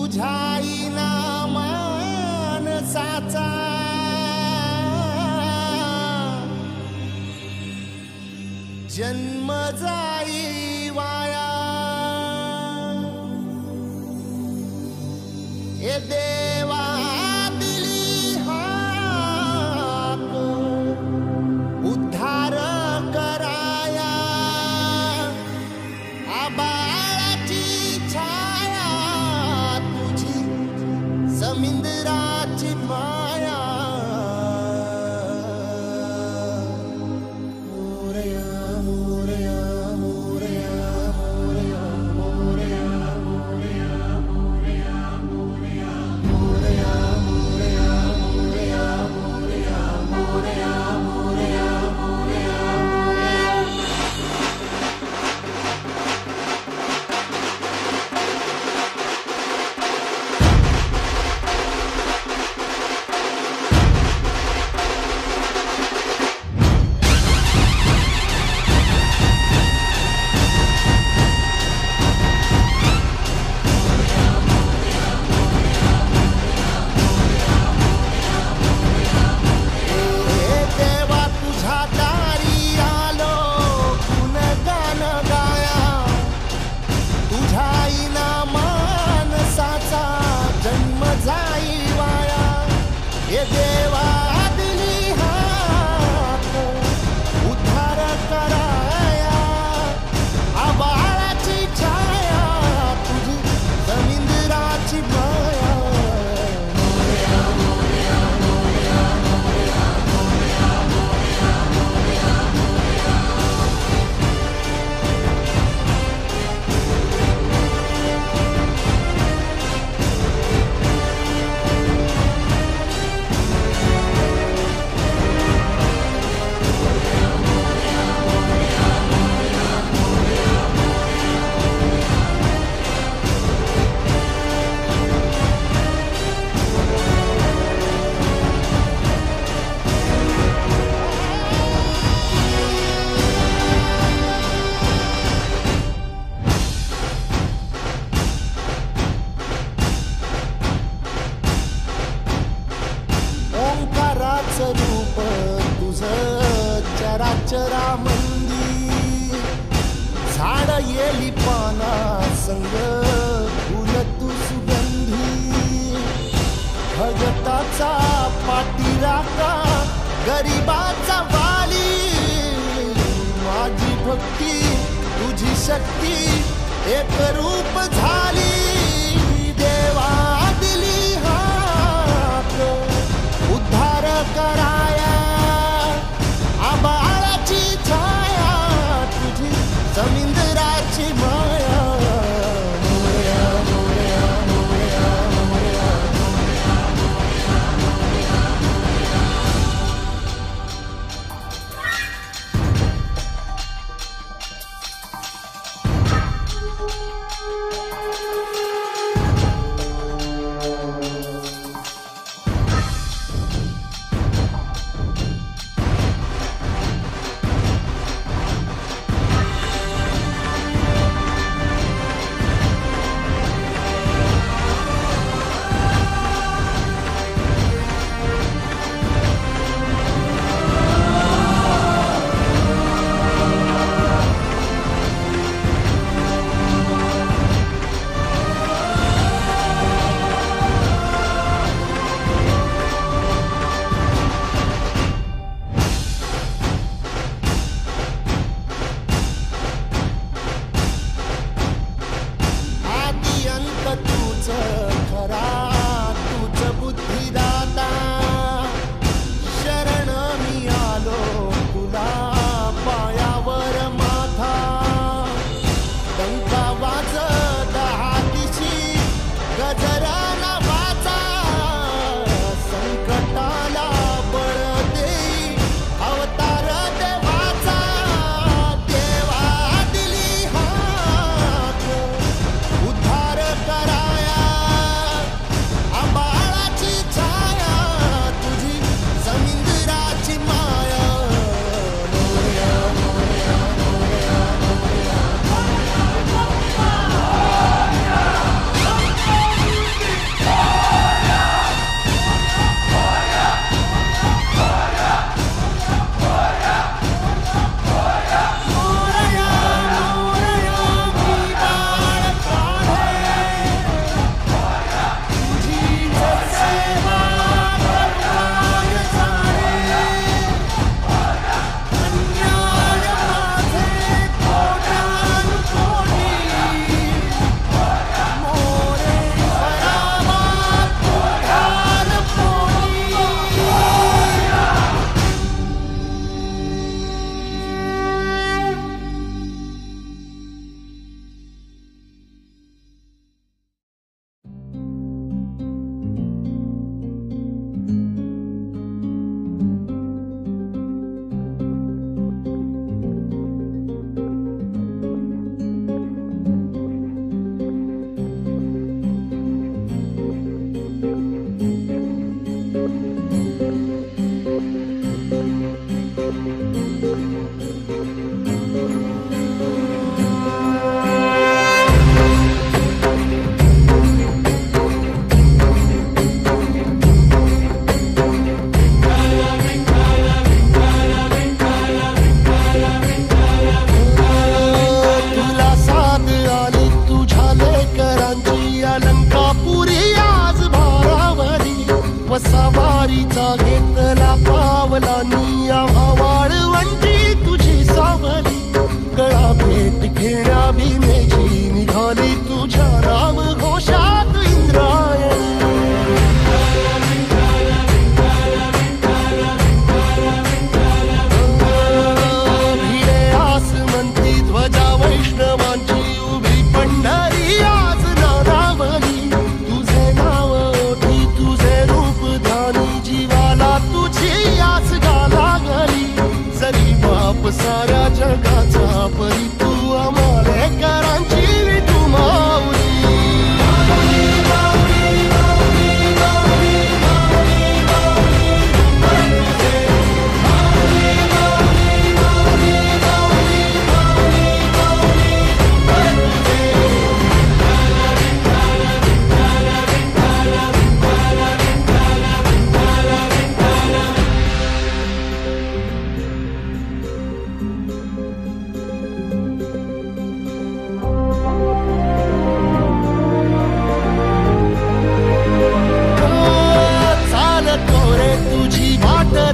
तुझ्याईना मानसाचा जन्म जाई वाया ए देवा दिली हाक उद्धार कराया आबाळाची छाया तुझी समिंदराची माया ये देवा दिली हाक उद्धार कराया आबाळाची छाया तुझी समिंदराची माया रूप तुझं चराचरामंदी झाड येली पाना संग फुल तू सुगंधी भगताचा पाठीराखा गरिबाचा वाली माझी भक्ती तुझी शक्ती एक रूप झाली देवा दिली हाक उद्धार कराया आबाळाची छाया तुझी समिंदराची माया झाली तुझ्या नाम घोषात इंद्रायणी. भिडे आसमंती ध्वजा वैष्णवांची उभी पंढरी आज नानावली. तुझे नाव ओठी तुझे रूप ध्यानी जीवाला तुझी आस गा लागली. जरी बाप साऱ्या जगाचा परी तू आमालेकरांची विठू माऊली.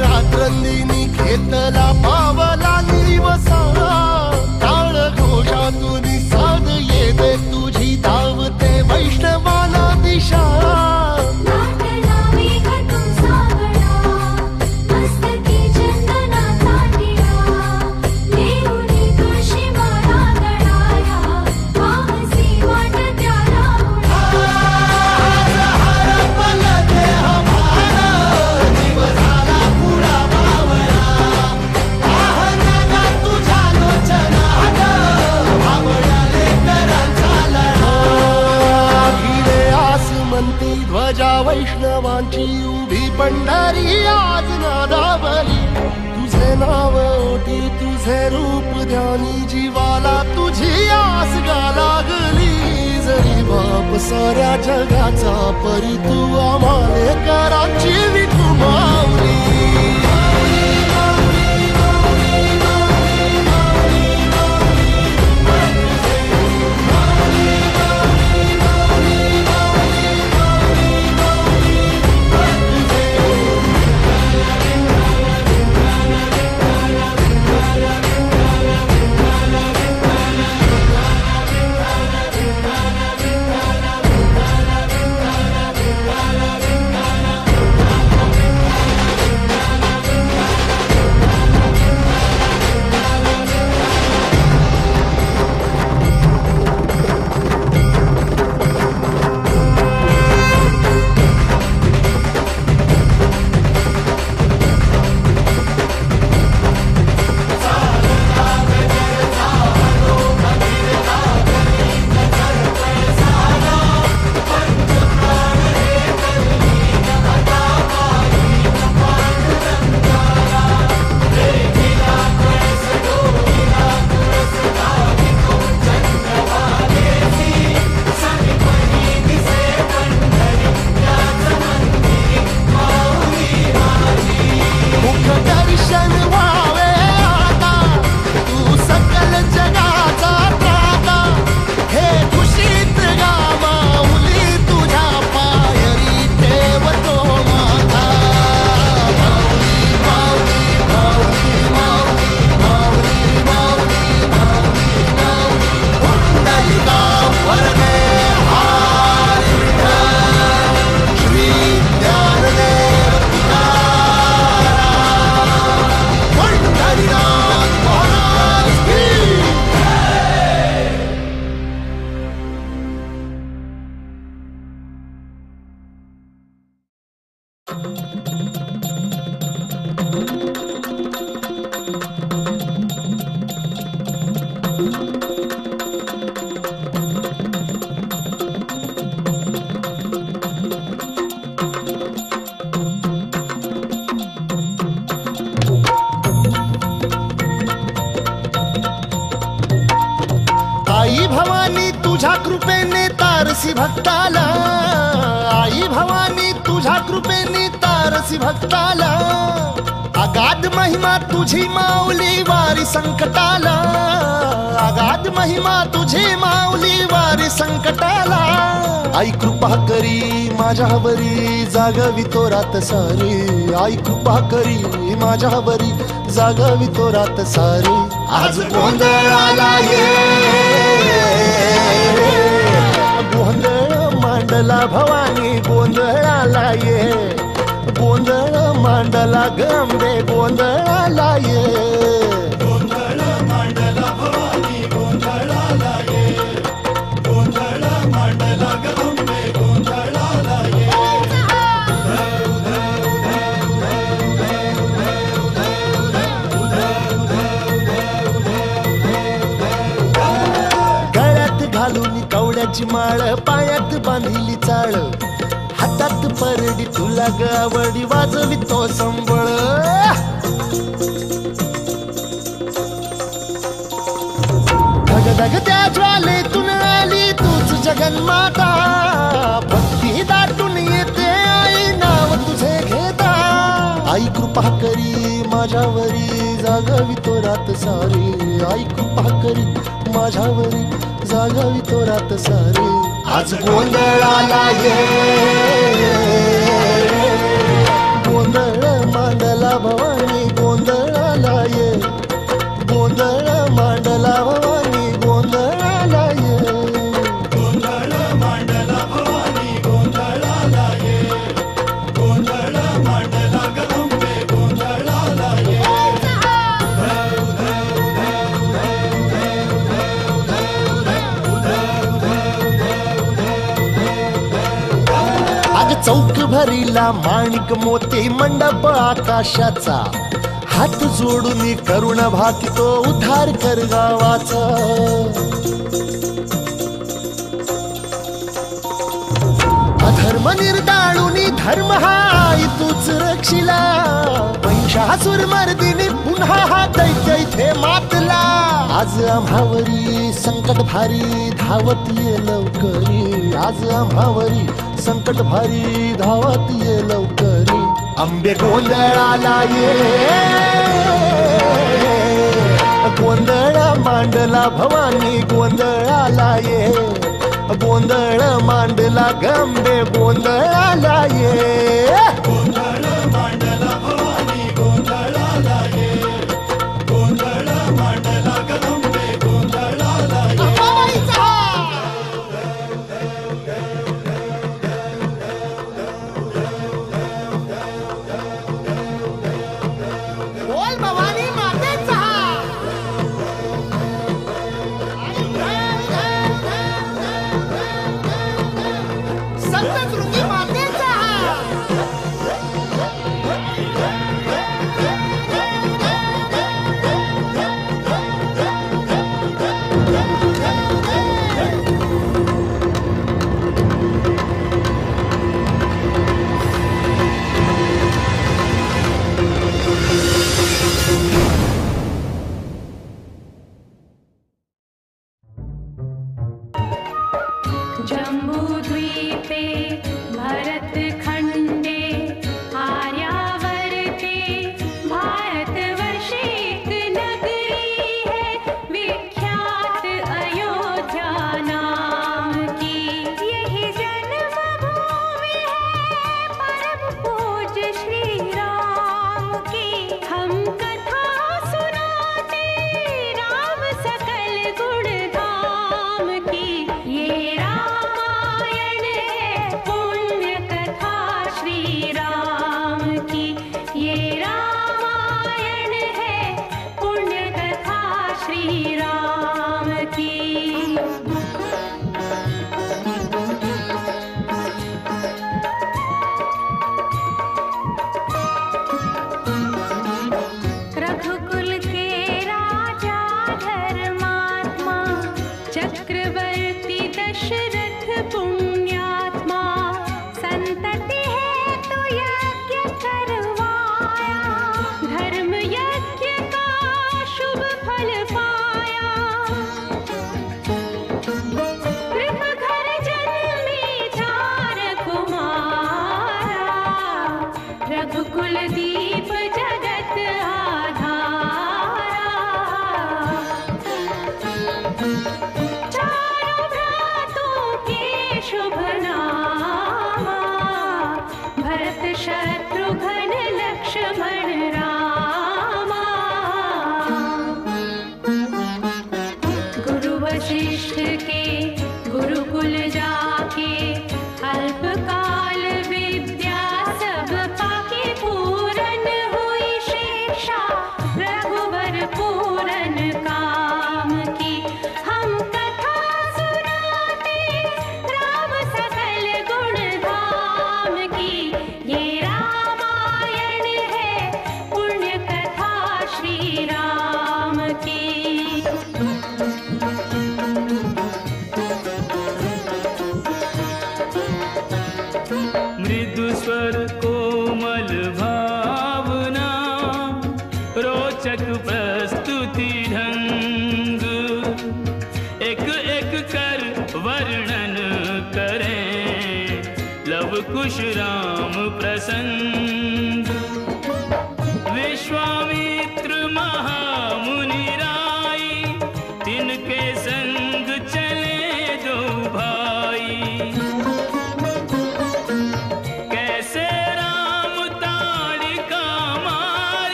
रात्रंदिनी घेतला पावला दिवसा. टाळ घोषातून साध येते तुझी धावते वैष्णवाला दिशा. ध्वजा वैष्णवांची उभी पंढरी आज नादावली. तुझे नाव ओठी तुझे रूप ध्यानी जीवाला तुझी आस गा लागली. जरी बाप साऱ्या जगाचा परी तू आमालेकरांची विठू माऊली. आई भवानी तुझ्या कृपेने तारसी भक्ताला. आई भवानी तुझ्या कृपेने तारसी भक्ताला. अगाध महिमा तुझी माऊली वारी संकटाला. अगाध महिमा तुझी माऊली वारी संकटाला. आई कृपा करी माझ्यावरी जागवी तो रात सारी. आई कृपा करी माझ्यावरी जागवी तो रात सारी. आज गोंधळाला ये मांडला भवानी गोंधळाला ये, गोंधळ मांडला गंबे गोंधळाला ये, गोंधळ मांडला भवानी गोंधळाला ये, गोंधळ मांडला गंबे गोंधळाला ये. गळ्यात घालून कवड्याची माळ, पायात बांधिली चाळ, हातात परडी तुला गावडी वाजवी तो संबळ. धगधग त्या ज्वालेतून आली तूच जगन्माता, भक्ती दाटून येते आई नाव तुझे घेता. आई कृपा करी माझ्यावरी जागावी तो रात सारी, आई कृपा करी माझ्यावरी जागावी तो रात सारी. आज गोंधळाला ये, गोंधळ मांडला भवानी गोंधळाला ये, गोंधळ मांडला भवानी गोंधळाला ये, गोंधळ मांडला भवानी गोंधळाला ये, गोंधळ मांडला गंबे गोंधळाला ये. अग चौक भरीला माणिक मोती मंडप आकाशाचा, हात जोडून करुण भाकितो उद्धार कर गावाचा. अधर्म निर्दाळून धर्म हा आई तूच रक्षिला, महिषासुर मर्दिनी पुन्हा हा दैत्य इथे मातला. आज आम्हावरी संकट भारी धावत ये लवकरी, आज आम्हावरी संकट भारी धावत ये लवकरी. अंबे गोंधळाला ये, गोंधळ मांडला भवानी गोंधळाला ये, गोंधळ मांडला गंबे गोंधळाला ये, गोंधळ मांडला भवानी गोंधळाला ये, गोंधळ मांडला गंबे गोंधळाला ये. बोल भवानी मातेचा. संत कृती मातेचा. वर्णन करें लव कुश राम प्रसन्न